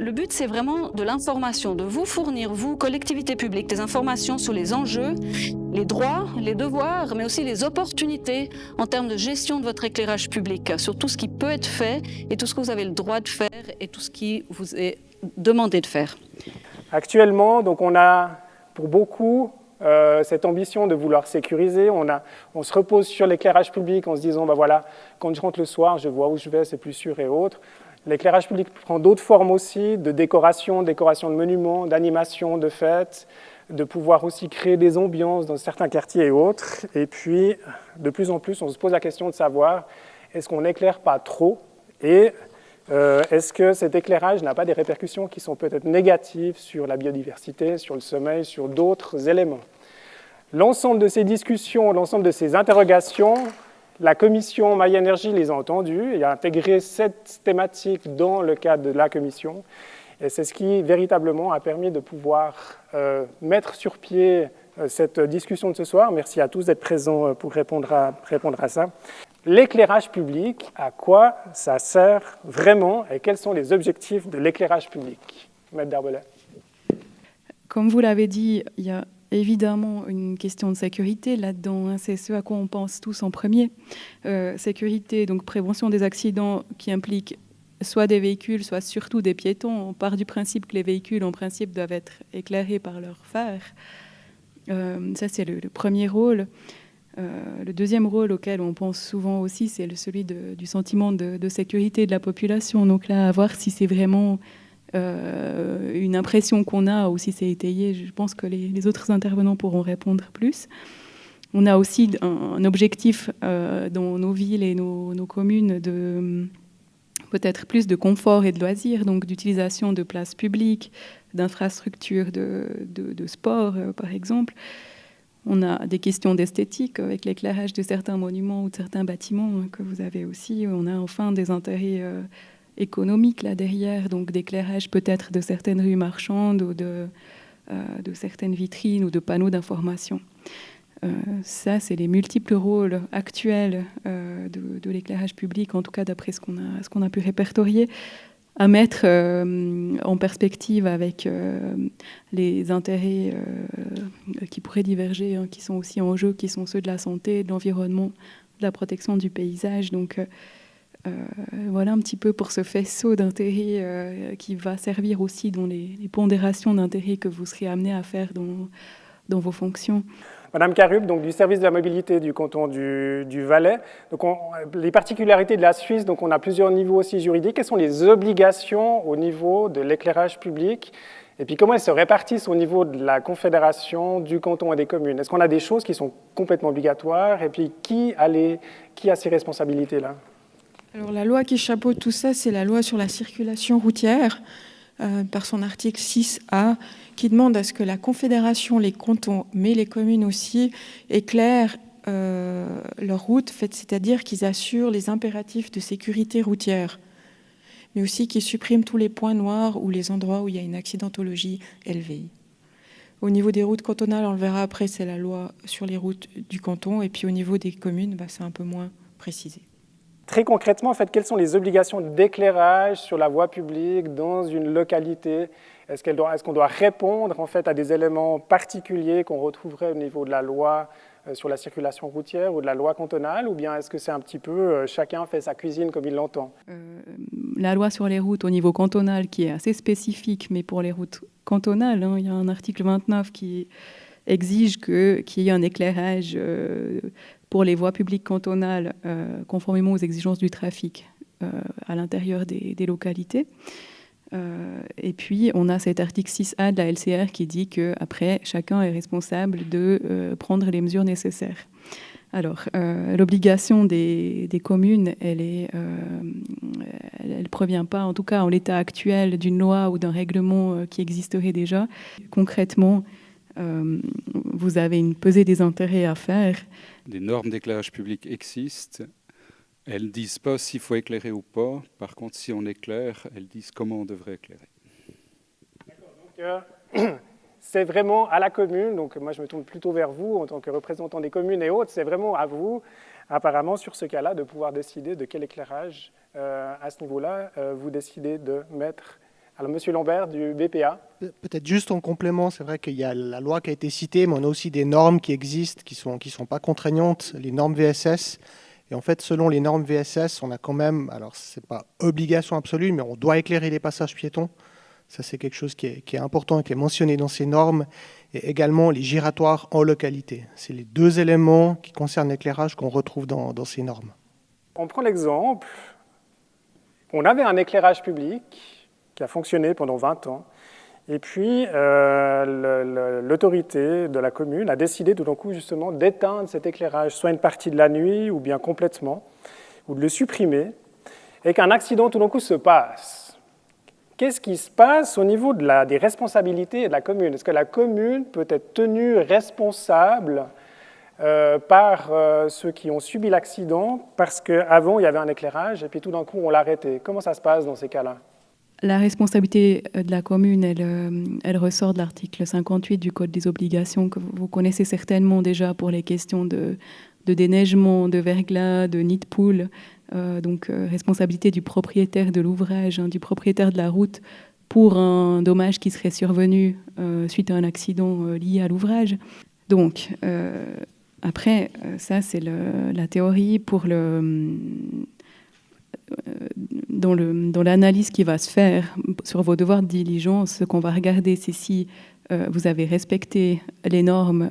Le but, c'est vraiment de l'information, de vous fournir, vous, collectivités publiques, des informations sur les enjeux, les droits, les devoirs, mais aussi les opportunités en termes de gestion de votre éclairage public, sur tout ce qui peut être fait et tout ce que vous avez le droit de faire et tout ce qui vous est demandé de faire. Actuellement, donc on a pour beaucoup cette ambition de vouloir sécuriser. On se repose sur l'éclairage public en se disant, ben voilà, quand je rentre le soir, je vois où je vais, c'est plus sûr et autres. L'éclairage public prend d'autres formes aussi, de décoration de monuments, d'animation, de fêtes, de pouvoir aussi créer des ambiances dans certains quartiers et autres. Et puis, de plus en plus, on se pose la question de savoir, est-ce qu'on n'éclaire pas trop et est-ce que cet éclairage n'a pas des répercussions qui sont peut-être négatives sur la biodiversité, sur le sommeil, sur d'autres éléments? L'ensemble de ces discussions, l'ensemble de ces interrogations, la commission Maille Énergie les a entendues et a intégré cette thématique dans le cadre de la commission. Et c'est ce qui véritablement a permis de pouvoir mettre sur pied cette discussion de ce soir. Merci à tous d'être présents pour répondre à ça. L'éclairage public, à quoi ça sert vraiment et quels sont les objectifs de l'éclairage public? Maître Darbelet. Comme vous l'avez dit, il y a évidemment une question de sécurité là-dedans, hein, c'est ce à quoi on pense tous en premier. Sécurité, donc prévention des accidents qui impliquent soit des véhicules, soit surtout des piétons. On part du principe que les véhicules, en principe, doivent être éclairés par leurs phares. Ça, c'est le premier rôle. Le deuxième rôle auquel on pense souvent aussi, c'est celui du sentiment de sécurité de la population. Donc là, à voir si c'est vraiment une impression qu'on a ou si c'est étayé, je pense que les autres intervenants pourront répondre plus. On a aussi un objectif dans nos villes et nos communes de peut-être plus de confort et de loisirs, donc d'utilisation de places publiques, d'infrastructures de sport, par exemple. On a des questions d'esthétique avec l'éclairage de certains monuments ou de certains bâtiments que vous avez aussi. On a enfin des intérêts économiques là derrière, donc d'éclairage peut-être de certaines rues marchandes ou de certaines vitrines ou de panneaux d'information. Ça, c'est les multiples rôles actuels de l'éclairage public, en tout cas d'après ce qu'on a pu répertorier, à mettre en perspective avec les intérêts qui pourraient diverger, hein, qui sont aussi en jeu, qui sont ceux de la santé, de l'environnement, de la protection du paysage. Donc voilà un petit peu pour ce faisceau d'intérêts qui va servir aussi dans les pondérations d'intérêts que vous serez amenés à faire dans vos fonctions. Madame Carub, donc du service de la mobilité du canton du Valais. Donc les particularités de la Suisse, donc on a plusieurs niveaux aussi juridiques. Quelles sont les obligations au niveau de l'éclairage public? Et puis comment elles se répartissent au niveau de la confédération, du canton et des communes? Est-ce qu'on a des choses qui sont complètement obligatoires? Et puis qui a ces responsabilités-là? Alors la loi qui chapeaute tout ça, c'est la loi sur la circulation routière, par son article 6A, qui demande à ce que la Confédération, les cantons, mais les communes aussi, éclairent leur route, c'est-à-dire qu'ils assurent les impératifs de sécurité routière, mais aussi qu'ils suppriment tous les points noirs ou les endroits où il y a une accidentologie élevée. Au niveau des routes cantonales, on le verra après, c'est la loi sur les routes du canton, et puis au niveau des communes, c'est un peu moins précisé. Très concrètement, en fait, quelles sont les obligations d'éclairage sur la voie publique dans une localité? Est-ce qu'on doit répondre en fait, à des éléments particuliers qu'on retrouverait au niveau de la loi sur la circulation routière ou de la loi cantonale, ou bien est-ce que c'est un petit peu chacun fait sa cuisine comme il l'entend? La loi sur les routes au niveau cantonal qui est assez spécifique, mais pour les routes cantonales, hein, il y a un article 29 qui exige qu'il y ait un éclairage pour les voies publiques cantonales conformément aux exigences du trafic à l'intérieur des localités. Et puis, on a cet article 6A de la LCR qui dit qu'après, chacun est responsable de prendre les mesures nécessaires. Alors, l'obligation des communes, elle provient pas, en tout cas en l'état actuel, d'une loi ou d'un règlement qui existerait déjà. Concrètement, vous avez une pesée des intérêts à faire. Des normes d'éclairage public existent. Elles ne disent pas s'il faut éclairer ou pas. Par contre, si on éclaire, elles disent comment on devrait éclairer. D'accord, donc c'est vraiment à la commune, donc moi je me tourne plutôt vers vous en tant que représentant des communes et autres, c'est vraiment à vous, apparemment sur ce cas-là, de pouvoir décider de quel éclairage à ce niveau-là vous décidez de mettre Alors, Monsieur Lambert du BPA. Peut-être juste en complément, c'est vrai qu'il y a la loi qui a été citée, mais on a aussi des normes qui existent, qui sont pas contraignantes, les normes VSS. Et en fait, selon les normes VSS, on a quand même, alors c'est pas obligation absolue, mais on doit éclairer les passages piétons. Ça, c'est quelque chose qui est important et qui est mentionné dans ces normes. Et également les giratoires en localité. C'est les deux éléments qui concernent l'éclairage qu'on retrouve dans ces normes. On prend l'exemple, on avait un éclairage public qui a fonctionné pendant 20 ans. Et puis, l'autorité de la commune a décidé tout d'un coup justement d'éteindre cet éclairage, soit une partie de la nuit ou bien complètement, ou de le supprimer, et qu'un accident tout d'un coup se passe. Qu'est-ce qui se passe au niveau des responsabilités de la commune? Est-ce que la commune peut être tenue responsable par ceux qui ont subi l'accident parce qu'avant il y avait un éclairage et puis tout d'un coup on l'a arrêté? Comment ça se passe dans ces cas-là? La responsabilité de la commune, elle ressort de l'article 58 du Code des obligations que vous connaissez certainement déjà pour les questions de déneigement, de verglas, de nid de poule. Donc responsabilité du propriétaire de l'ouvrage, du propriétaire de la route pour un dommage qui serait survenu suite à un accident lié à l'ouvrage. Donc après, ça c'est la théorie. Pour dans l'analyse qui va se faire sur vos devoirs de diligence, ce qu'on va regarder, c'est si vous avez respecté les normes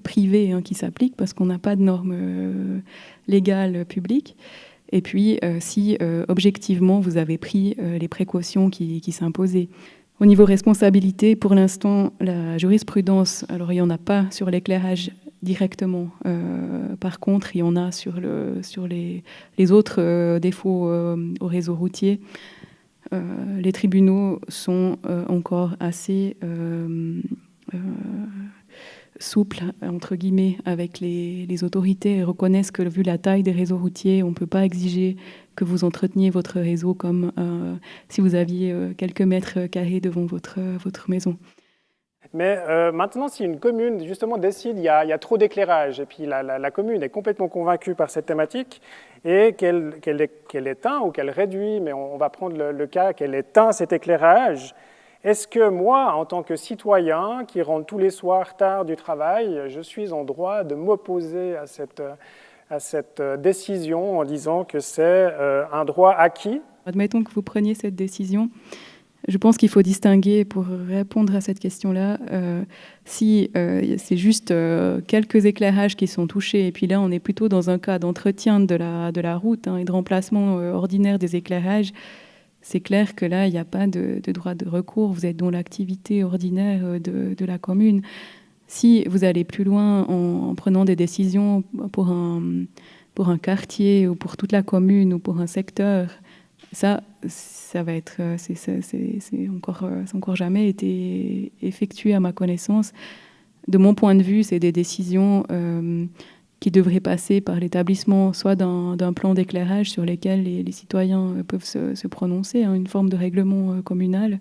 privées qui s'appliquent, parce qu'on n'a pas de normes légales publiques, et puis si objectivement vous avez pris les précautions qui s'imposaient. Au niveau responsabilité, pour l'instant, la jurisprudence, alors il n'y en a pas sur l'éclairage directement. Par contre, il y en a sur les autres défauts au réseau routier. Les tribunaux sont encore assez souples, entre guillemets, avec les autorités et reconnaissent que, vu la taille des réseaux routiers, on ne peut pas exiger que vous entreteniez votre réseau comme si vous aviez quelques mètres carrés devant votre maison. Mais maintenant, si une commune, justement, décide qu'il y a trop d'éclairage, et puis la commune est complètement convaincue par cette thématique, et qu'elle éteint ou qu'elle réduit, mais on va prendre le cas qu'elle éteint cet éclairage, est-ce que moi, en tant que citoyen, qui rentre tous les soirs tard du travail, je suis en droit de m'opposer à cette décision en disant que c'est un droit acquis? Admettons que vous preniez cette décision. Je pense qu'il faut distinguer, pour répondre à cette question-là, si c'est juste quelques éclairages qui sont touchés, et puis là on est plutôt dans un cas d'entretien de la route et de remplacement ordinaire des éclairages. C'est clair que là il n'y a pas de droit de recours, vous êtes dans l'activité ordinaire de la commune. Si vous allez plus loin en prenant des décisions pour un quartier ou pour toute la commune ou pour un secteur, ça va être, c'est encore jamais été effectué à ma connaissance. De mon point de vue, c'est des décisions qui devraient passer par l'établissement soit d'un plan d'éclairage sur lesquels les citoyens peuvent se prononcer, une forme de règlement communal,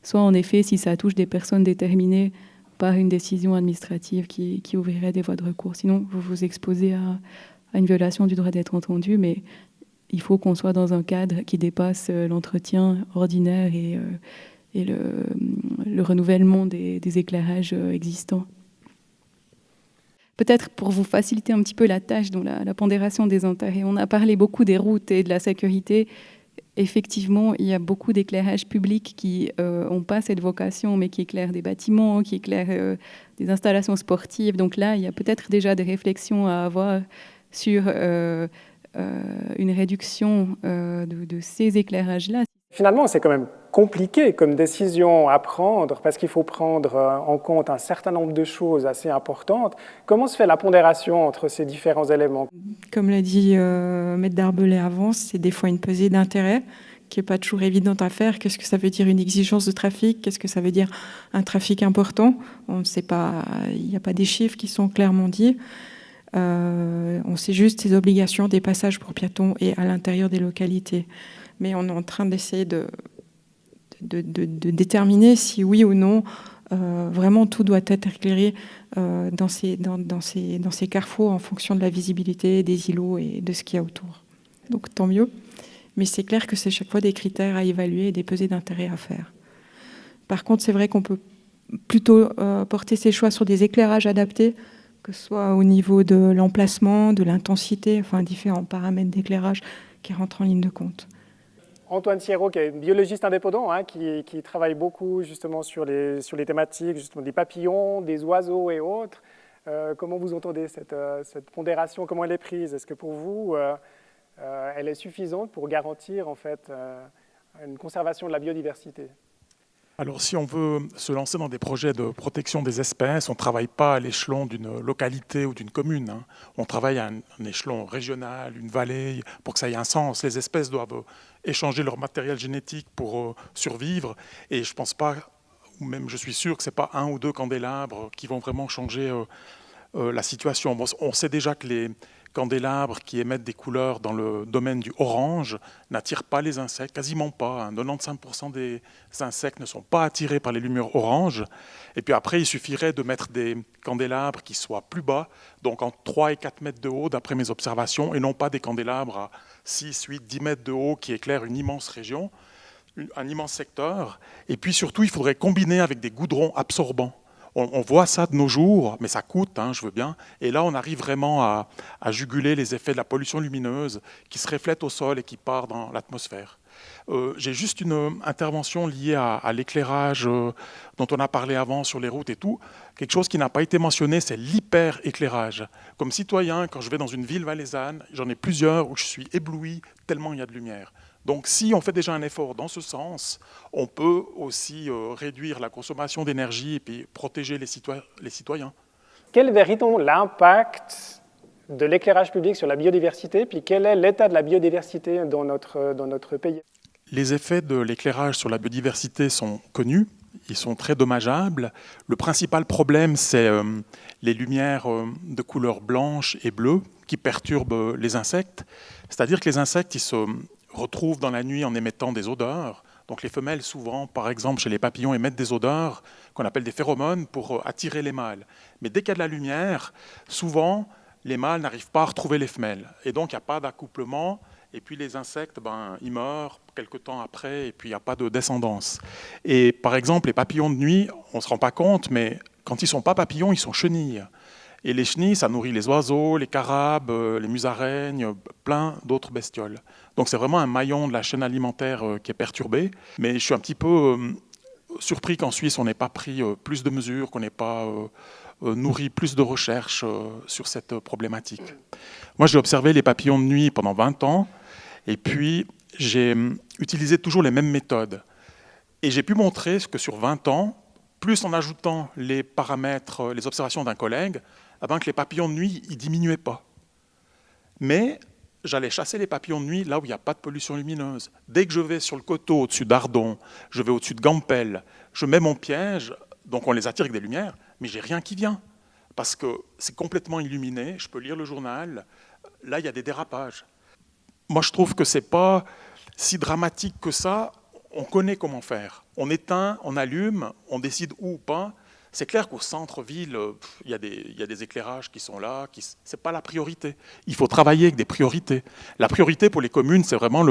soit en effet, si ça touche des personnes déterminées, par une décision administrative qui ouvrirait des voies de recours. Sinon, vous vous exposez à une violation du droit d'être entendu, mais il faut qu'on soit dans un cadre qui dépasse l'entretien ordinaire et le renouvellement des éclairages existants. Peut-être pour vous faciliter un petit peu la tâche dans la pondération des intérêts, on a parlé beaucoup des routes et de la sécurité. Effectivement, il y a beaucoup d'éclairages publics qui n'ont pas cette vocation, mais qui éclairent des bâtiments, qui éclairent des installations sportives. Donc là, il y a peut-être déjà des réflexions à avoir sur une réduction de ces éclairages-là. Finalement, c'est quand même compliqué comme décision à prendre parce qu'il faut prendre en compte un certain nombre de choses assez importantes. Comment se fait la pondération entre ces différents éléments? Comme l'a dit Maître Darbelay avant, c'est des fois une pesée d'intérêt qui n'est pas toujours évidente à faire. Qu'est-ce que ça veut dire une exigence de trafic? Qu'est-ce que ça veut dire un trafic important? On ne sait pas, il n'y a pas des chiffres qui sont clairement dits. On sait juste ces obligations des passages pour piétons et à l'intérieur des localités. Mais on est en train d'essayer de déterminer si oui ou non vraiment tout doit être éclairé dans ces carrefours en fonction de la visibilité des îlots et de ce qu'il y a autour. Donc tant mieux. mais c'est clair que c'est chaque fois des critères à évaluer et des pesées d'intérêt à faire. Par contre, c'est vrai qu'on peut plutôt porter ses choix sur des éclairages adaptés, que ce soit au niveau de l'emplacement, de l'intensité, enfin différents paramètres d'éclairage qui rentrent en ligne de compte. Antoine Thierrot, qui est biologiste indépendant, hein, qui travaille beaucoup justement sur les thématiques justement des papillons, des oiseaux et autres. Comment vous entendez cette pondération? Comment elle est prise? Est-ce que pour vous, elle est suffisante pour garantir en fait une conservation de la biodiversité? Alors, si on veut se lancer dans des projets de protection des espèces, on ne travaille pas à l'échelon d'une localité ou d'une commune. Hein. On travaille à un échelon régional, une vallée, pour que ça ait un sens. Les espèces doivent échanger leur matériel génétique pour survivre. Et je ne pense pas, ou même je suis sûr que ce n'est pas 1 ou 2 candélabres qui vont vraiment changer la situation. Bon, on sait déjà que les candélabres qui émettent des couleurs dans le domaine du orange n'attirent pas les insectes, quasiment pas. Hein. 95% des insectes ne sont pas attirés par les lumières oranges. Et puis après, il suffirait de mettre des candélabres qui soient plus bas, donc en 3 et 4 mètres de haut, d'après mes observations, et non pas des candélabres à 6, 8, 10 mètres de haut qui éclairent une immense région, un immense secteur. Et puis surtout, il faudrait combiner avec des goudrons absorbants. On voit ça de nos jours, mais ça coûte, hein, je veux bien. Et là, on arrive vraiment à juguler les effets de la pollution lumineuse qui se reflète au sol et qui part dans l'atmosphère. J'ai juste une intervention liée à l'éclairage dont on a parlé avant sur les routes et tout. Quelque chose qui n'a pas été mentionné, c'est l'hyper-éclairage. Comme citoyen, quand je vais dans une ville valaisanne, j'en ai plusieurs où je suis ébloui tellement il y a de lumière. Donc si on fait déjà un effort dans ce sens, on peut aussi réduire la consommation d'énergie et puis protéger les citoyens. Quel est véritablement l'impact de l'éclairage public sur la biodiversité, puis quel est l'état de la biodiversité dans notre pays? Les effets de l'éclairage sur la biodiversité sont connus, ils sont très dommageables. Le principal problème, c'est les lumières de couleur blanche et bleue qui perturbent les insectes. C'est-à-dire que les insectes, ils se retrouvent dans la nuit en émettant des odeurs. Donc les femelles, souvent, par exemple, chez les papillons, émettent des odeurs qu'on appelle des phéromones pour attirer les mâles. Mais dès qu'il y a de la lumière, souvent, les mâles n'arrivent pas à retrouver les femelles. Et donc, il n'y a pas d'accouplement. Et puis les insectes, ils meurent quelque temps après, et puis il n'y a pas de descendance. Et par exemple, les papillons de nuit, on ne se rend pas compte, mais quand ils ne sont pas papillons, ils sont chenilles. Et les chenilles, ça nourrit les oiseaux, les carabes, les musaraignes, plein d'autres bestioles. Donc c'est vraiment un maillon de la chaîne alimentaire qui est perturbé. Mais je suis un petit peu surpris qu'en Suisse, on n'ait pas pris plus de mesures, qu'on n'ait pas nourri plus de recherches sur cette problématique. Moi, j'ai observé les papillons de nuit pendant 20 ans, et puis j'ai utilisé toujours les mêmes méthodes. Et j'ai pu montrer que sur 20 ans, plus en ajoutant les paramètres, les observations d'un collègue, que les papillons de nuit, ils ne diminuaient pas. Mais j'allais chasser les papillons de nuit là où il n'y a pas de pollution lumineuse. Dès que je vais sur le coteau au-dessus d'Ardon, je vais au-dessus de Gampel, je mets mon piège, donc on les attire avec des lumières, mais j'ai rien qui vient. Parce que c'est complètement illuminé, je peux lire le journal, là il y a des dérapages. Moi je trouve que ce n'est pas si dramatique que ça, on connaît comment faire. On éteint, on allume, on décide où ou pas. C'est clair qu'au centre-ville, il y a des éclairages qui sont là, ce n'est pas la priorité. Il faut travailler avec des priorités. La priorité pour les communes, c'est vraiment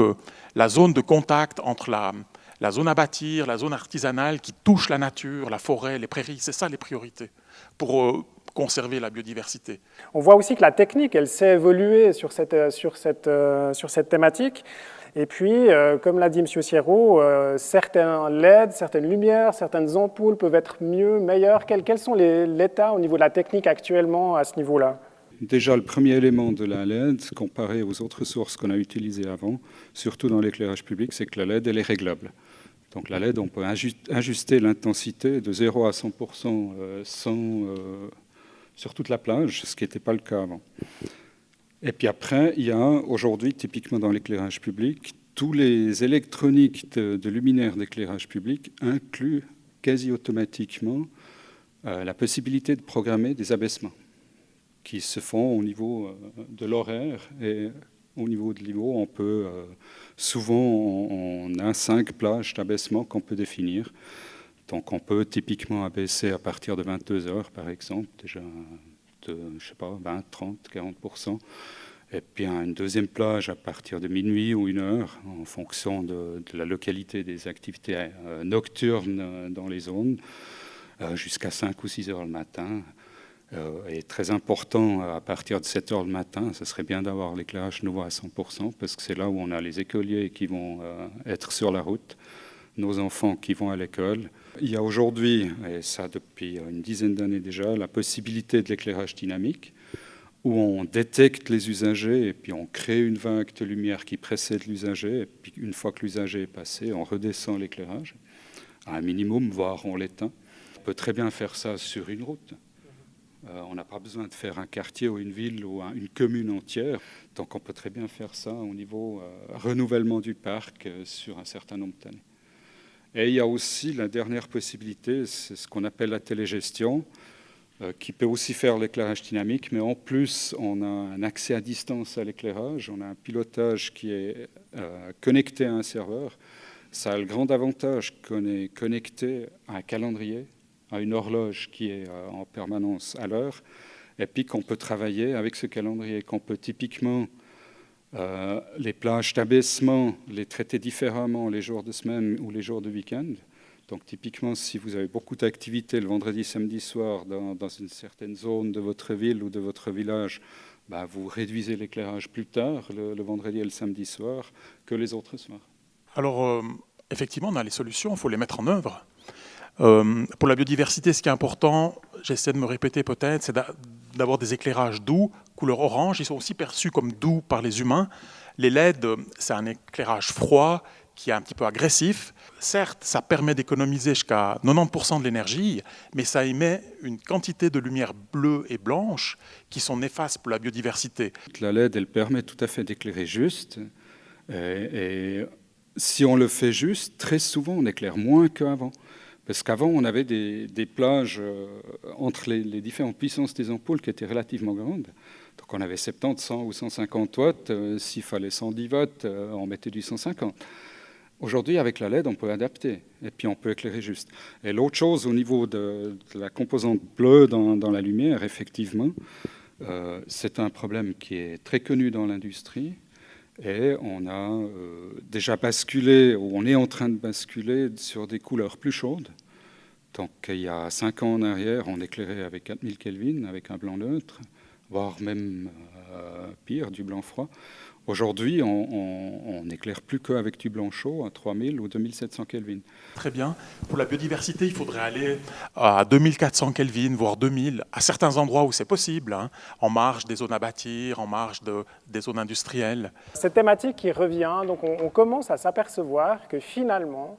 la zone de contact entre la zone à bâtir, la zone artisanale qui touche la nature, la forêt, les prairies. C'est ça les priorités pour conserver la biodiversité. On voit aussi que la technique, elle s'est évoluée sur cette thématique. Et puis, comme l'a dit M. Thierot, certains LED, certaines lumières, certaines ampoules peuvent être mieux, meilleures. Quels sont l'état au niveau de la technique actuellement à ce niveau-là? Déjà, le premier élément de la LED, comparé aux autres sources qu'on a utilisées avant, surtout dans l'éclairage public, c'est que la LED, elle est réglable. Donc la LED, on peut ajuster l'intensité de 0 à 100% sur toute la plage, ce qui n'était pas le cas avant. Et puis après, il y a aujourd'hui, typiquement dans l'éclairage public, tous les électroniques de luminaires d'éclairage public incluent quasi automatiquement la possibilité de programmer des abaissements qui se font au niveau de l'horaire. Et au niveau de l'IVO, on peut souvent, on a 5 plages d'abaissement qu'on peut définir. Donc on peut typiquement abaisser à partir de 22 heures, par exemple, déjà de, je sais pas, 20, 30, 40%. Et puis une deuxième plage à partir de minuit ou 1h, en fonction de la localité des activités nocturnes dans les zones, jusqu'à 5 ou 6 heures le matin. Et très important, à partir de 7 heures le matin, ce serait bien d'avoir l'éclairage nouveau à 100%, parce que c'est là où on a les écoliers qui vont être sur la route, nos enfants qui vont à l'école. Il y a aujourd'hui, et ça depuis une dizaine d'années déjà, la possibilité de l'éclairage dynamique, où on détecte les usagers et puis on crée une vague de lumière qui précède l'usager. Et puis une fois que l'usager est passé, on redescend l'éclairage à un minimum, voire on l'éteint. On peut très bien faire ça sur une route. On n'a pas besoin de faire un quartier ou une ville ou une commune entière. Donc on peut très bien faire ça au niveau renouvellement du parc sur un certain nombre d'années. Et il y a aussi la dernière possibilité, c'est ce qu'on appelle la télégestion, qui peut aussi faire l'éclairage dynamique, mais en plus, on a un accès à distance à l'éclairage, on a un pilotage qui est connecté à un serveur. Ça a le grand avantage qu'on est connecté à un calendrier, à une horloge qui est en permanence à l'heure, et puis qu'on peut travailler avec ce calendrier, qu'on peut typiquement les plages d'abaissement, les traiter différemment les jours de semaine ou les jours de week-end. Donc typiquement, si vous avez beaucoup d'activités le vendredi, samedi soir dans une certaine zone de votre ville ou de votre village, bah, vous réduisez l'éclairage plus tard, le vendredi et le samedi soir, que les autres soirs. Alors, effectivement, on a les solutions, il faut les mettre en œuvre. Pour la biodiversité, ce qui est important, j'essaie de me répéter peut-être, c'est d'avoir des éclairages doux, couleur orange. Ils sont aussi perçus comme doux par les humains. Les LED, c'est un éclairage froid, qui est un petit peu agressif. Certes, ça permet d'économiser jusqu'à 90% de l'énergie, mais ça émet une quantité de lumière bleue et blanche qui sont néfastes pour la biodiversité. La LED, elle permet tout à fait d'éclairer juste. Et si on le fait juste, très souvent, on éclaire moins qu'avant. Parce qu'avant, on avait des plages entre les différentes puissances des ampoules qui étaient relativement grandes. Donc on avait 70, 100 ou 150 watts. S'il fallait 110 watts, on mettait du 150. Aujourd'hui, avec la LED, on peut adapter et puis on peut éclairer juste. Et l'autre chose, au niveau de la composante bleue dans la lumière, effectivement, c'est un problème qui est très connu dans l'industrie et on a déjà basculé, ou on est en train de basculer sur des couleurs plus chaudes. Donc il y a 5 ans en arrière, on éclairait avec 4000 Kelvin, avec un blanc neutre, voire même pire, du blanc froid. Aujourd'hui, on n'éclaire plus qu'avec du blanc chaud à 3000 ou 2700 Kelvin. Très bien. Pour la biodiversité, il faudrait aller à 2400 Kelvin, voire 2000, à certains endroits où c'est possible, hein, en marge des zones à bâtir, en marge des zones industrielles. Cette thématique qui revient, donc on commence à s'apercevoir que finalement,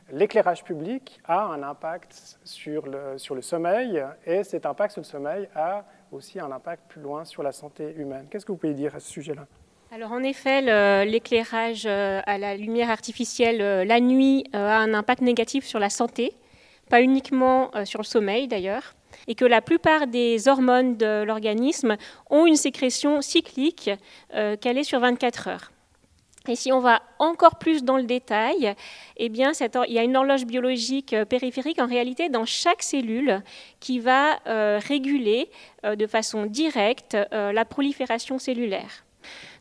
l'éclairage public a un impact sur le sommeil, et cet impact sur le sommeil a aussi un impact plus loin sur la santé humaine. Qu'est-ce que vous pouvez dire à ce sujet-là ? Alors en effet, l'éclairage à la lumière artificielle la nuit a un impact négatif sur la santé, pas uniquement sur le sommeil d'ailleurs, et que la plupart des hormones de l'organisme ont une sécrétion cyclique calée sur 24 heures. Et si on va encore plus dans le détail, eh bien, il y a une horloge biologique périphérique en réalité dans chaque cellule qui va réguler de façon directe la prolifération cellulaire.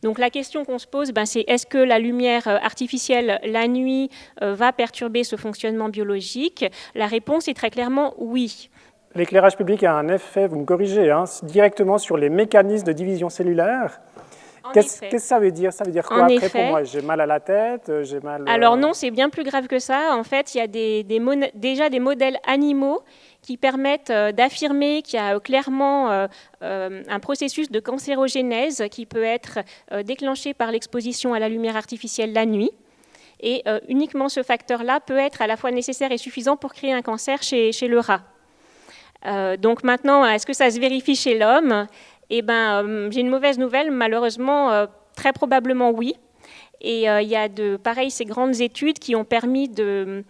Donc la question qu'on se pose, c'est est-ce que la lumière artificielle la nuit va perturber ce fonctionnement biologique ? La réponse est très clairement oui. L'éclairage public a un effet, vous me corrigez, directement sur les mécanismes de division cellulaire. Qu'est-ce que ça veut dire ? Ça veut dire quoi après pour moi ? J'ai mal à la tête, j'ai mal... Alors non, c'est bien plus grave que ça. En fait, il y a déjà des modèles animaux qui permettent d'affirmer qu'il y a clairement un processus de cancérogénèse qui peut être déclenché par l'exposition à la lumière artificielle la nuit. Et uniquement ce facteur-là peut être à la fois nécessaire et suffisant pour créer un cancer chez le rat. Donc maintenant, est-ce que ça se vérifie chez l'homme ? Eh bien, j'ai une mauvaise nouvelle, malheureusement, très probablement oui. Et il y a pareil, ces grandes études qui ont permis de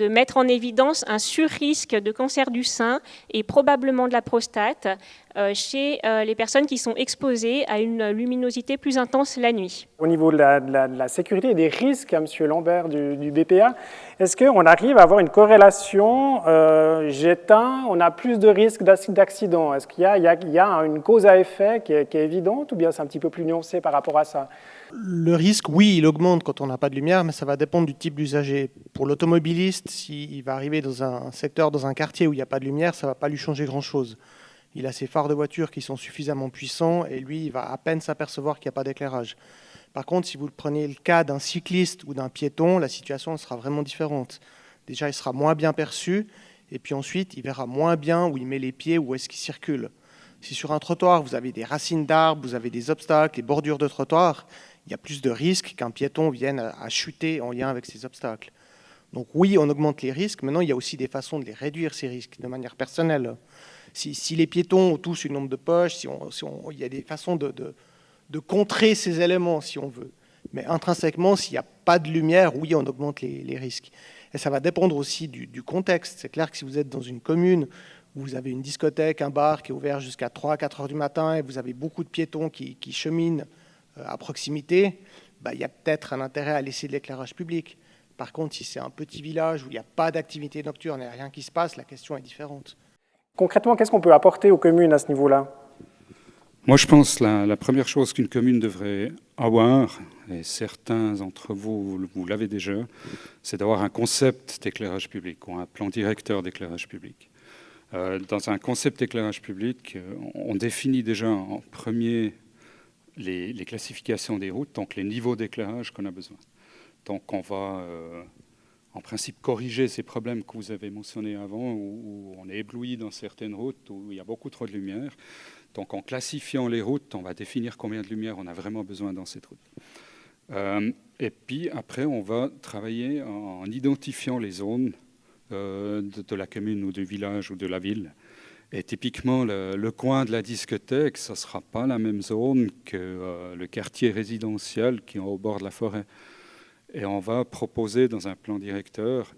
mettre en évidence un surrisque de cancer du sein et probablement de la prostate chez les personnes qui sont exposées à une luminosité plus intense la nuit. Au niveau de la sécurité et des risques, M. Lambert du BPA, est-ce qu'on arrive à avoir une corrélation j'éteins, on a plus de risques d'accident? Est-ce qu'il y a une cause à effet qui est évidente ou bien c'est un petit peu plus nuancé par rapport à ça? Le risque, oui, il augmente quand on n'a pas de lumière, mais ça va dépendre du type d'usager. Pour l'automobiliste, s'il va arriver dans un secteur, dans un quartier où il n'y a pas de lumière, ça ne va pas lui changer grand-chose. Il a ses phares de voiture qui sont suffisamment puissants et lui, il va à peine s'apercevoir qu'il n'y a pas d'éclairage. Par contre, si vous prenez le cas d'un cycliste ou d'un piéton, la situation sera vraiment différente. Déjà, il sera moins bien perçu et puis ensuite, il verra moins bien où il met les pieds, où est-ce qu'il circule. Si sur un trottoir, vous avez des racines d'arbres, vous avez des obstacles, les bordures de trottoir, il y a plus de risques qu'un piéton vienne à chuter en lien avec ces obstacles. Donc oui, on augmente les risques. Maintenant, il y a aussi des façons de les réduire, ces risques, de manière personnelle. Si les piétons ont tous une lampe de poche, il y a des façons de contrer ces éléments, si on veut. Mais intrinsèquement, s'il n'y a pas de lumière, oui, on augmente les risques. Et ça va dépendre aussi du contexte. C'est clair que si vous êtes dans une commune où vous avez une discothèque, un bar qui est ouvert jusqu'à 3-4 heures du matin et vous avez beaucoup de piétons qui cheminent à proximité, il y a peut-être un intérêt à laisser de l'éclairage public. Par contre, si c'est un petit village où il n'y a pas d'activité nocturne et rien qui se passe, la question est différente. Concrètement, qu'est-ce qu'on peut apporter aux communes à ce niveau-là? Moi, je pense que la première chose qu'une commune devrait avoir, et certains d'entre vous l'avez déjà, c'est d'avoir un concept d'éclairage public ou un plan directeur d'éclairage public. Dans un concept d'éclairage public, on définit déjà en premier les classifications des routes, donc les niveaux d'éclairage qu'on a besoin. Donc on va en principe corriger ces problèmes que vous avez mentionnés avant, où on est ébloui dans certaines routes, où il y a beaucoup trop de lumière. Donc en classifiant les routes, on va définir combien de lumière on a vraiment besoin dans cette route. Et puis après, on va travailler en identifiant les zones de la commune ou du village ou de la ville. Et typiquement, le coin de la discothèque, ça ne sera pas la même zone que le quartier résidentiel qui est au bord de la forêt. Et on va proposer dans un plan directeur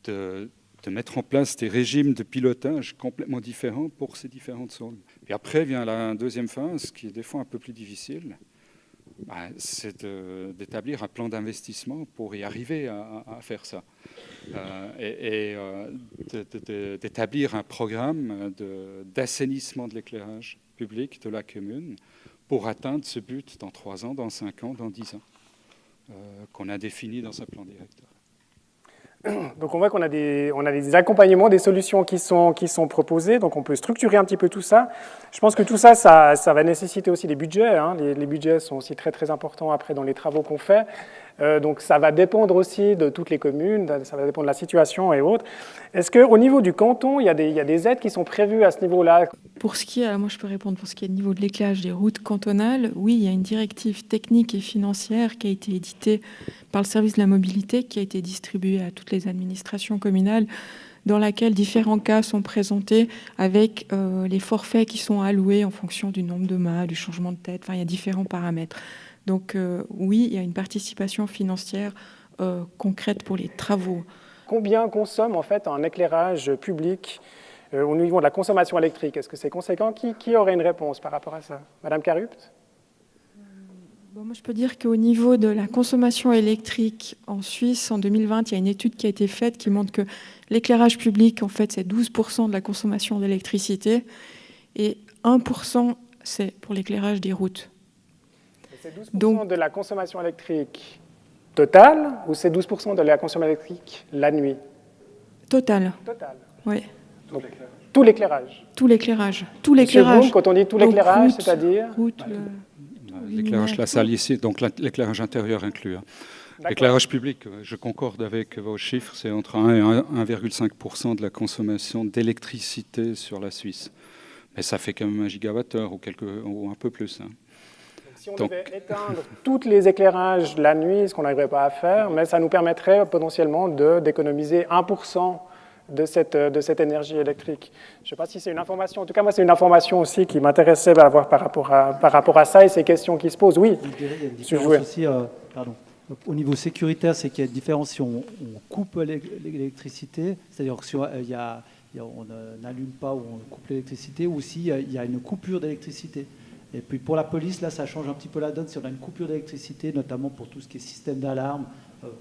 de mettre en place des régimes de pilotage complètement différents pour ces différentes zones. Et après vient la deuxième phase, qui est des fois un peu plus difficile, c'est d'établir un plan d'investissement pour y arriver à faire ça. D'établir un programme d'assainissement de l'éclairage public de la commune pour atteindre ce but dans 3 ans, dans 5 ans, dans 10 ans, qu'on a défini dans un plan directeur. Donc on voit qu'on a des accompagnements, des solutions qui sont proposées, donc on peut structurer un petit peu tout ça. Je pense que tout ça, ça va nécessiter aussi des budgets. Hein. Les budgets sont aussi très très importants après dans les travaux qu'on fait. Donc ça va dépendre aussi de toutes les communes, ça va dépendre de la situation et autres. Est-ce qu'au niveau du canton, il y a des aides qui sont prévues à ce niveau-là? Pour ce qui est, moi je peux répondre pour ce qui est au niveau de l'éclairage des routes cantonales, oui, il y a une directive technique et financière qui a été éditée par le service de la mobilité, qui a été distribuée à toutes les administrations communales, dans laquelle différents cas sont présentés avec les forfaits qui sont alloués en fonction du nombre de mâts, du changement de tête, enfin il y a différents paramètres. Donc oui, il y a une participation financière concrète pour les travaux. Combien consomme en fait un éclairage public au niveau de la consommation électrique? Est-ce que c'est conséquent? Qui aurait une réponse par rapport à ça? Madame Carupt? Moi, je peux dire qu'au niveau de la consommation électrique en Suisse, en 2020, il y a une étude qui a été faite qui montre que l'éclairage public, en fait, c'est 12% de la consommation d'électricité et 1%, c'est pour l'éclairage des routes. C'est 12% de la consommation électrique totale ou c'est 12% de la consommation électrique la nuit? Total. Total. Oui. Donc, tout l'éclairage. Tout l'éclairage. Tout Monsieur l'éclérage. Boum, quand on dit tout l'éclairage, c'est-à-dire l'éclairage, la salle ici, donc l'éclairage intérieur inclus. Hein. L'éclairage public, je concorde avec vos chiffres, c'est entre 1 et 1,5% de la consommation d'électricité sur la Suisse. Mais ça fait quand même 1 gigawattheure ou un peu plus. Hein. Si on devait éteindre tous les éclairages la nuit, ce qu'on n'arriverait pas à faire, mais ça nous permettrait potentiellement d'économiser 1% de cette énergie électrique. Je ne sais pas si c'est une information, en tout cas moi c'est une information aussi qui m'intéressait à avoir par rapport à ça et ces questions qui se posent. Oui, je dirais, il y a une différence aussi, Donc, au niveau sécuritaire, c'est qu'il y a une différence si on coupe l'électricité, c'est-à-dire que si on n'allume pas ou on coupe l'électricité, ou s'il y a une coupure d'électricité. Et puis pour la police, là, ça change un petit peu la donne. Si on a une coupure d'électricité, notamment pour tout ce qui est système d'alarme,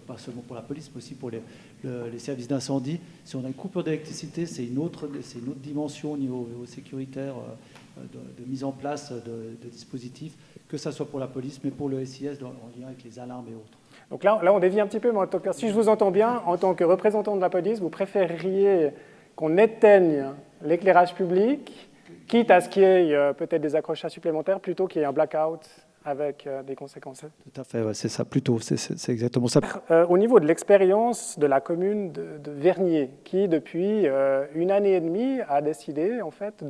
pas seulement pour la police, mais aussi pour les services d'incendie, si on a une coupure d'électricité, c'est une autre dimension au niveau sécuritaire de mise en place de dispositifs, que ce soit pour la police, mais pour le SIS en lien avec les alarmes et autres. Donc là, on dévie un petit peu, mais si je vous entends bien, en tant que représentant de la police, vous préféreriez qu'on éteigne l'éclairage public, quitte à ce qu'il y ait peut-être des accrochages supplémentaires, plutôt qu'il y ait un blackout avec des conséquences. Tout à fait, ouais, c'est ça, plutôt, c'est exactement ça. Au niveau de l'expérience de la commune de Vernier, qui depuis 1 année et demie a décidé en fait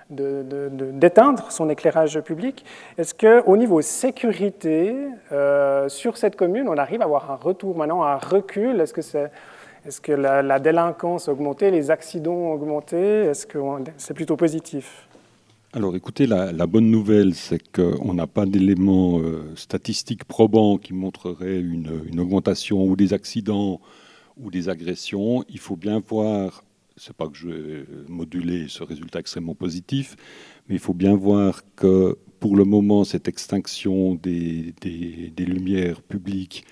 d'éteindre son éclairage public, est-ce qu'au niveau sécurité, sur cette commune, on arrive à avoir un retour maintenant, un recul? Est-ce que la délinquance a augmenté, les accidents ont augmenté? Est-ce que c'est plutôt positif? Alors écoutez, la bonne nouvelle, c'est qu'on n'a pas d'éléments statistiques probants qui montreraient une augmentation ou des accidents ou des agressions. Il faut bien voir, c'est pas que je vais moduler ce résultat extrêmement positif, mais il faut bien voir que pour le moment, cette extinction des lumières publiques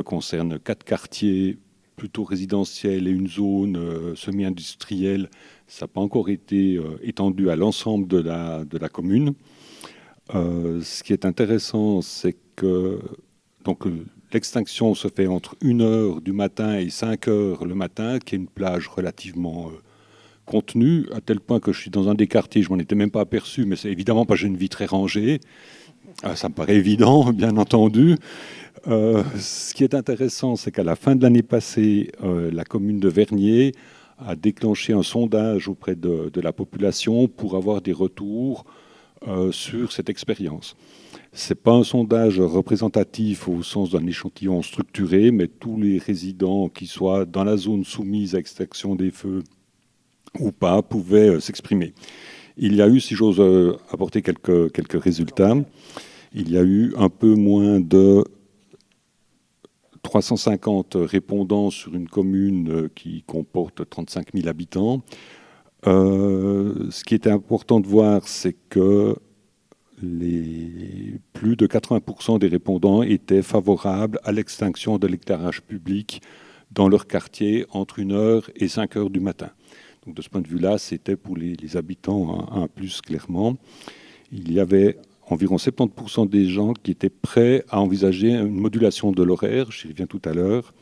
concerne 4 quartiers plutôt résidentiel et une zone semi-industrielle. Ça n'a pas encore été étendu à l'ensemble de la commune. Ce qui est intéressant, c'est que l'extinction se fait entre 1h du matin et 5h le matin, qui est une plage relativement contenue, à tel point que je suis dans un des quartiers, je ne m'en étais même pas aperçu, mais c'est évidemment pas j'ai une vie très rangée. Ça me paraît évident, bien entendu. Ce qui est intéressant, c'est qu'à la fin de l'année passée, la commune de Vernier a déclenché un sondage auprès de la population pour avoir des retours sur cette expérience. Ce n'est pas un sondage représentatif au sens d'un échantillon structuré, mais tous les résidents qui soient dans la zone soumise à extinction des feux ou pas pouvaient s'exprimer. Il y a eu, si j'ose apporter quelques résultats, il y a eu un peu moins de 350 répondants sur une commune qui comporte 35 000 habitants. Ce qui était important de voir, c'est que plus de 80% des répondants étaient favorables à l'extinction de l'éclairage public dans leur quartier entre 1h et 5h du matin. Donc de ce point de vue-là, c'était pour les habitants un plus clairement. Il y avait environ 70% des gens qui étaient prêts à envisager une modulation de l'horaire, j'y reviens tout à l'heure,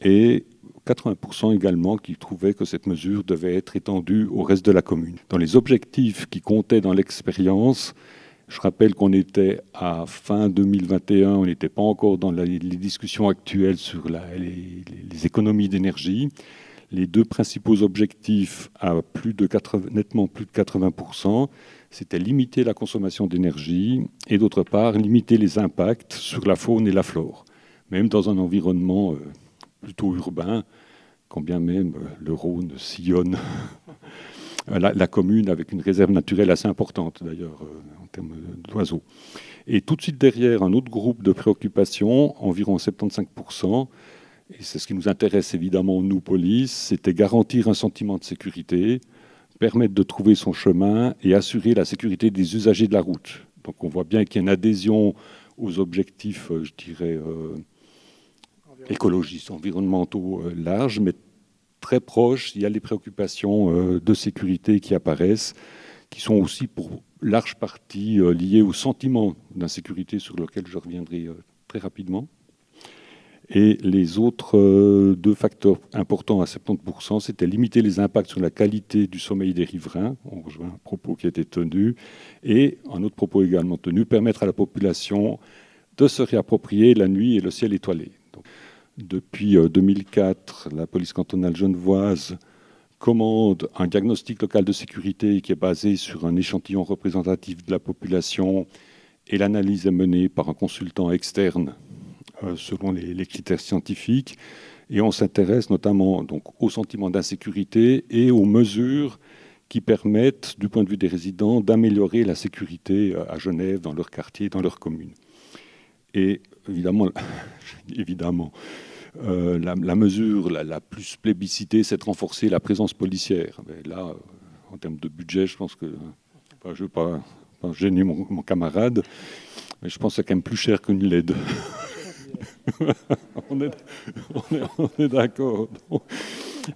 et 80% également qui trouvaient que cette mesure devait être étendue au reste de la commune. Dans les objectifs qui comptaient dans l'expérience, je rappelle qu'on était à fin 2021, on n'était pas encore dans les discussions actuelles sur les économies d'énergie. Les 2 principaux objectifs à nettement plus de 80%, c'était limiter la consommation d'énergie et d'autre part limiter les impacts sur la faune et la flore, même dans un environnement plutôt urbain, quand bien même le Rhône sillonne la commune avec une réserve naturelle assez importante d'ailleurs en termes d'oiseaux. Et tout de suite derrière, un autre groupe de préoccupations, environ 75%, et c'est ce qui nous intéresse évidemment, nous, police, c'était garantir un sentiment de sécurité, permettre de trouver son chemin et assurer la sécurité des usagers de la route. Donc on voit bien qu'il y a une adhésion aux objectifs, je dirais, écologistes, environnementaux larges, mais très proches. Il y a les préoccupations de sécurité qui apparaissent, qui sont aussi pour large partie liées au sentiment d'insécurité sur lequel je reviendrai très rapidement. Et les autres 2 facteurs importants à 70%, c'était limiter les impacts sur la qualité du sommeil des riverains, on rejoint un propos qui a été tenu, et un autre propos également tenu, permettre à la population de se réapproprier la nuit et le ciel étoilé. Donc, depuis 2004, la police cantonale genevoise commande un diagnostic local de sécurité qui est basé sur un échantillon représentatif de la population, et l'analyse est menée par un consultant externe selon les critères scientifiques, et on s'intéresse notamment donc au sentiment d'insécurité et aux mesures qui permettent, du point de vue des résidents, d'améliorer la sécurité à Genève, dans leur quartier, dans leur commune. Et évidemment, la mesure la plus plébiscitée, c'est de renforcer la présence policière. Mais là, en termes de budget, je pense que, je ne veux pas gêner mon camarade, mais je pense que c'est quand même plus cher qu'une LED. on est d'accord.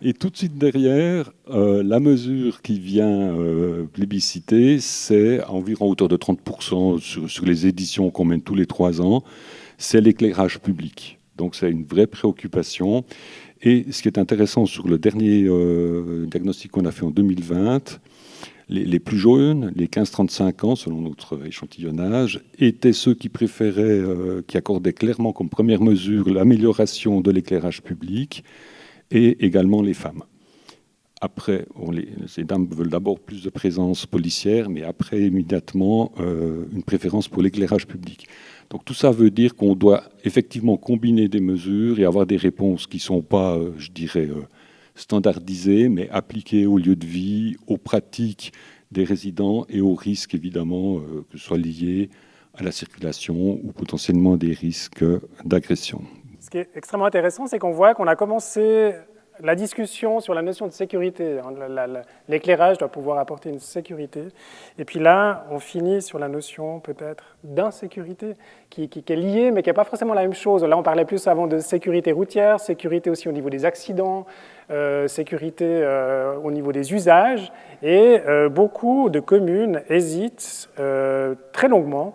Et tout de suite derrière, la mesure qui vient plébisciter, c'est à environ hauteur de 30% sur les éditions qu'on mène tous les 3 ans, c'est l'éclairage public. Donc c'est une vraie préoccupation. Et ce qui est intéressant sur le dernier diagnostic qu'on a fait en 2020, les plus jeunes, les 15-35 ans, selon notre échantillonnage, étaient ceux qui préféraient, qui accordaient clairement comme première mesure l'amélioration de l'éclairage public, et également les femmes. Après, ces dames veulent d'abord plus de présence policière, mais après, immédiatement, une préférence pour l'éclairage public. Donc tout ça veut dire qu'on doit effectivement combiner des mesures et avoir des réponses qui ne sont pas, je dirais, standardisées, mais appliquées au lieu de vie, aux pratiques des résidents et aux risques, évidemment, que ce soit liés à la circulation ou potentiellement des risques d'agression. Ce qui est extrêmement intéressant, c'est qu'on voit qu'on a commencé la discussion sur la notion de sécurité. L'éclairage doit pouvoir apporter une sécurité. Et puis là, on finit sur la notion peut-être d'insécurité qui est liée, mais qui n'est pas forcément la même chose. Là, on parlait plus avant de sécurité routière, sécurité aussi au niveau des accidents, sécurité au niveau des usages. Et beaucoup de communes hésitent très longuement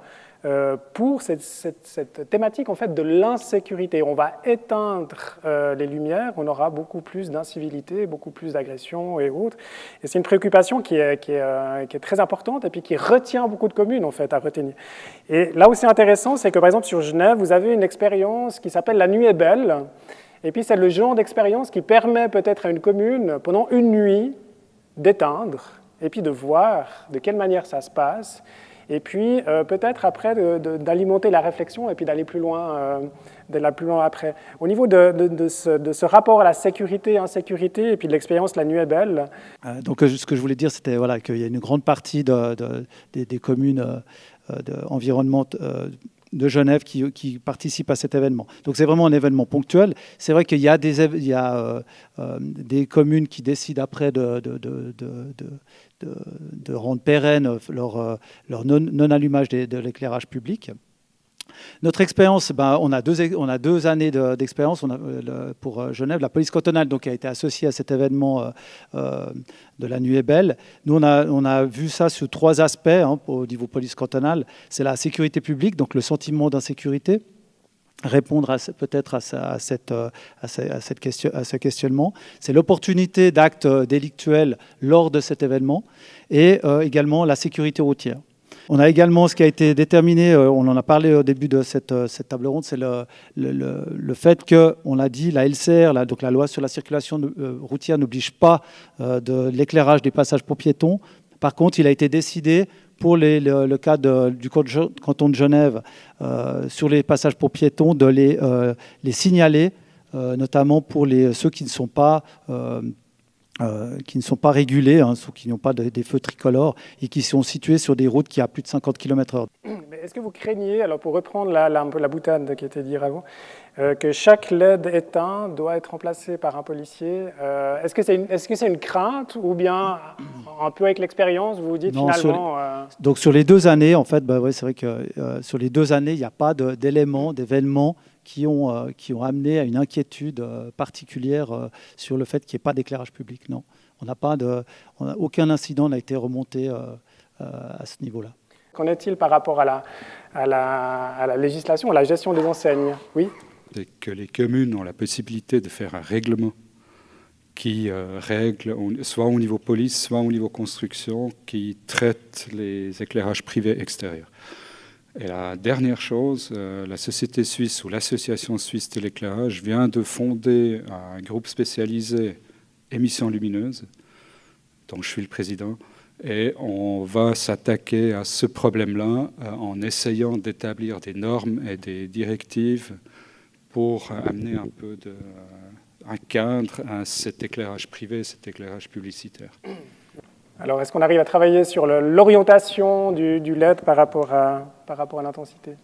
pour cette thématique en fait, de l'insécurité. On va éteindre les lumières, on aura beaucoup plus d'incivilité, beaucoup plus d'agressions et autres. Et c'est une préoccupation qui est très importante et puis qui retient beaucoup de communes en fait, à retenir. Et là où c'est intéressant, c'est que par exemple sur Genève, vous avez une expérience qui s'appelle La Nuit est belle. Et puis c'est le genre d'expérience qui permet peut-être à une commune, pendant une nuit, d'éteindre et puis de voir de quelle manière ça se passe. Et puis, peut-être après, d'alimenter la réflexion et puis d'aller plus loin après. Au niveau de ce rapport à la sécurité, insécurité, et puis de l'expérience La Nuit est belle. Donc, ce que je voulais dire, c'était voilà, qu'il y a une grande partie des communes environnement de Genève qui participent à cet événement. Donc, c'est vraiment un événement ponctuel. C'est vrai qu'il y a des communes qui décident après de rendre pérenne leur non-allumage de l'éclairage public. Notre expérience, on a 2 années d'expérience pour Genève. La police cantonale donc, a été associée à cet événement de La Nuit est belle. Nous, on a vu ça sur 3 aspects au niveau police cantonale. C'est la sécurité publique, donc le sentiment d'insécurité, répondre peut-être à ce questionnement. C'est l'opportunité d'actes délictuels lors de cet événement et également la sécurité routière. On a également ce qui a été déterminé, on en a parlé au début de cette table ronde, c'est le fait qu'on a dit la LCR, donc la loi sur la circulation routière, n'oblige pas de l'éclairage des passages pour piétons. Par contre, il a été décidé pour le cas du canton de Genève sur les passages pour piétons de les signaler, notamment pour ceux qui ne sont pas régulés, ceux qui n'ont pas des feux tricolores et qui sont situés sur des routes qui ont plus de 50 km/h. Mais est-ce que vous craignez, alors pour reprendre un peu la boutade qui a été dire avant, que chaque LED éteint doit être remplacé par un policier? Est-ce que c'est une crainte ou bien un peu avec l'expérience, vous vous dites non, finalement... Donc sur les 2 années, en fait, ouais, c'est vrai que sur les 2 années, il n'y a pas d'événements qui ont amené à une inquiétude particulière sur le fait qu'il n'y ait pas d'éclairage public. Non, aucun incident n'a été remonté à ce niveau-là. Qu'en est-il par rapport à la législation, à la gestion des enseignes? Oui. C'est que les communes ont la possibilité de faire un règlement qui règle, soit au niveau police, soit au niveau construction, qui traite les éclairages privés extérieurs. Et la dernière chose, la société suisse ou l'association suisse de l'éclairage vient de fonder un groupe spécialisé émissions lumineuses, dont je suis le président, et on va s'attaquer à ce problème-là en essayant d'établir des normes et des directives pour amener un peu un cadre à cet éclairage privé, cet éclairage publicitaire. Alors, est-ce qu'on arrive à travailler sur l'orientation du LED par rapport à l'intensité?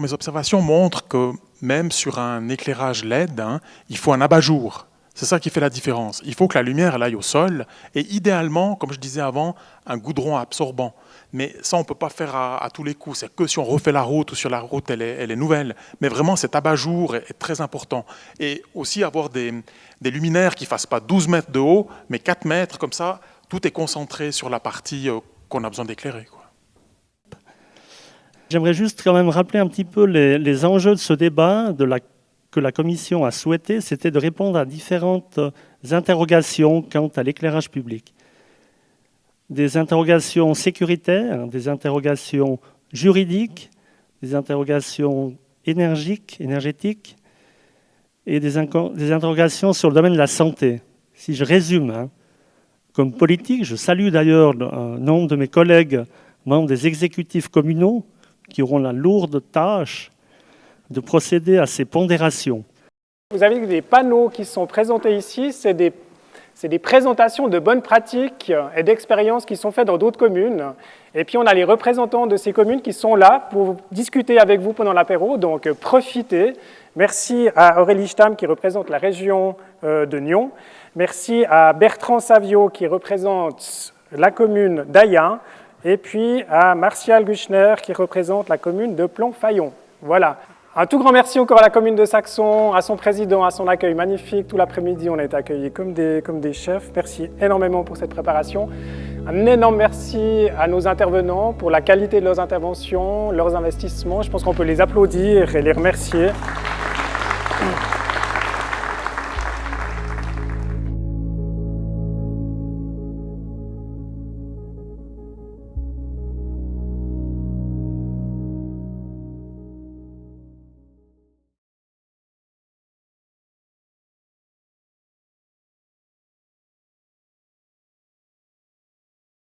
Mes observations montrent que même sur un éclairage LED, il faut un abat-jour. C'est ça qui fait la différence. Il faut que la lumière elle aille au sol et idéalement, comme je disais avant, un goudron absorbant. Mais ça, on ne peut pas faire à tous les coups. C'est que si on refait la route ou sur la route, elle est nouvelle. Mais vraiment, cet abat-jour est très important. Et aussi avoir des luminaires qui ne fassent pas 12 mètres de haut, mais 4 mètres, comme ça, tout est concentré sur la partie qu'on a besoin d'éclairer. J'aimerais juste quand même rappeler un petit peu les enjeux de ce débat, que la Commission a souhaité, c'était de répondre à différentes interrogations quant à l'éclairage public. Des interrogations sécuritaires, des interrogations juridiques, des interrogations énergétiques et des interrogations sur le domaine de la santé. Si je résume, comme politique, je salue d'ailleurs un nombre de mes collègues membres des exécutifs communaux qui auront la lourde tâche de procéder à ces pondérations. Vous avez des panneaux qui sont présentés ici, c'est des présentations de bonnes pratiques et d'expériences qui sont faites dans d'autres communes. Et puis on a les représentants de ces communes qui sont là pour discuter avec vous pendant l'apéro, donc profitez. Merci à Aurélie Stam qui représente la région de Nyon. Merci à Bertrand Savio qui représente la commune d'Ayen. Et puis à Martial Guchner qui représente la commune de Plomb-Fayon. Voilà. Un tout grand merci encore à la commune de Saxon, à son président, à son accueil magnifique. Tout l'après-midi, on a été accueillis comme des chefs. Merci énormément pour cette préparation. Un énorme merci à nos intervenants pour la qualité de leurs interventions, leurs investissements. Je pense qu'on peut les applaudir et les remercier.